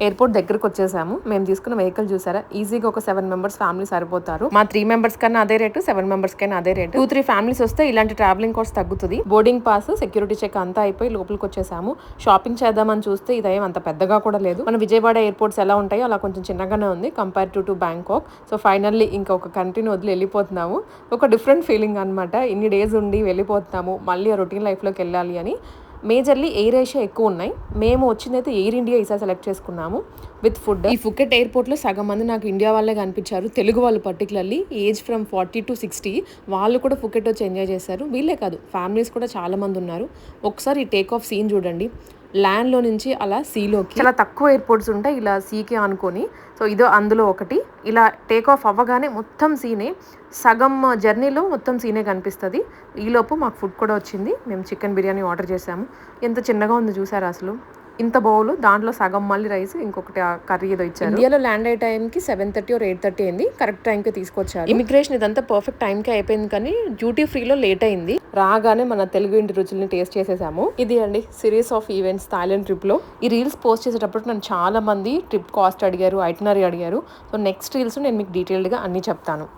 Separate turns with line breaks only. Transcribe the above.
Airport దగ్గరకు వచ్చేసాము. మేము తీసుకున్న వెహికల్ చూసారా, ఈజీగా ఒక 7 మెంబర్స్ ఫ్యామిలీ సరిపోతారు. మా 3 మెంబర్స్ కన్నా అదే రేటు, 7 మెంబర్స్ కన్నా అదే రేటు. 2-3 ఫ్యామిలీస్ వస్తే ఇలాంటి ట్రావెలింగ్ కాస్ట్ తగ్గుతుంది. బోర్డింగ్ పాస్, సెక్యూరిటీ చెక్ అంతా అయిపోయి లోపలికి వచ్చేసాము. షాపింగ్ చేద్దామని చూస్తే ఇదేం అంత పెద్దగా కూడా లేదు. మన విజయవాడ ఎయిర్పోర్ట్స్ ఎలా ఉంటాయో అలా కొంచెం చిన్నగానే ఉంది compare to Bangkok. So finally ఇంకొక కంట్రీని వదిలి వెళ్ళిపోతున్నాము. ఒక డిఫరెంట్ ఫీలింగ్ అనమాట. ఇన్ని డేస్ ఉండి వెళ్ళిపోతున్నాము, మళ్ళీ రొటీన్ లైఫ్లోకి వెళ్ళాలి అని. మేజర్లీ ఎయిర్ ఏషియా ఎక్కువ ఉన్నాయి. మేము వచ్చిందైతే ఎయిర్ ఇండియా ఈసారి సెలెక్ట్ చేసుకున్నాము విత్ ఫుడ్. ఈ ఫుకెట్ ఎయిర్పోర్ట్లో సగం మంది నాకు ఇండియా వాళ్ళే కనిపించారు, తెలుగు వాళ్ళు పర్టికులర్లీ. ఏజ్ ఫ్రమ్ 40 to 60 వాళ్ళు కూడా ఫుకెట్ వచ్చి ఎంజాయ్ చేశారు. వీళ్ళే కాదు, ఫ్యామిలీస్ కూడా చాలా మంది ఉన్నారు. ఒకసారి ఈ టేక్ ఆఫ్ సీన్ చూడండి, ల్యాండ్లో నుంచి అలా సీలోకి. చాలా తక్కువ ఎయిర్పోర్ట్స్ ఉంటాయి ఇలా సీకే అనుకొని. సో ఇదో అందులో ఒకటి. ఇలా టేక్ ఆఫ్ అవ్వగానే మొత్తం సీనే, సగం జర్నీలో మొత్తం సీనే కనిపిస్తుంది. ఈలోపు మాకు ఫుడ్ కూడా వచ్చింది. మేము చికెన్ బిర్యానీ ఆర్డర్ చేసాము. ఎంత చిన్నగా ఉంది చూసారా అసలు, ఇంత బౌలు, దాంట్లో సగం మళ్ళీ రైస్, ఇంకొకటి కర్రీ ఏదో ఇచ్చారు. ఇండియాలో ల్యాండ్ అయ్యే టైంకి 7:30 or 8:30 అయింది. కరెక్ట్ టైంకి తీసుకొచ్చారు. ఇమిగ్రేషన్ ఇదంతా పర్ఫెక్ట్ టైంకి అయిపోయింది, కానీ డ్యూటీ ఫ్రీలో లేట్ అయింది. రాగానే మన తెలుగు ఇంటి రుచుల్ని టేస్ట్ చేసేసాము. ఇది అండి సిరీస్ ఆఫ్ ఈవెంట్స్ థాయిలాండ్ ట్రిప్లో. ఈ రీల్స్ పోస్ట్ చేసేటప్పుడు నన్ను చాలా మంది ట్రిప్ కాస్ట్ అడిగారు, ఐటినరీ అడిగారు. సో నెక్స్ట్ రీల్స్ నేను మీకు డీటెయిల్డ్గా అన్నీ చెప్తాను.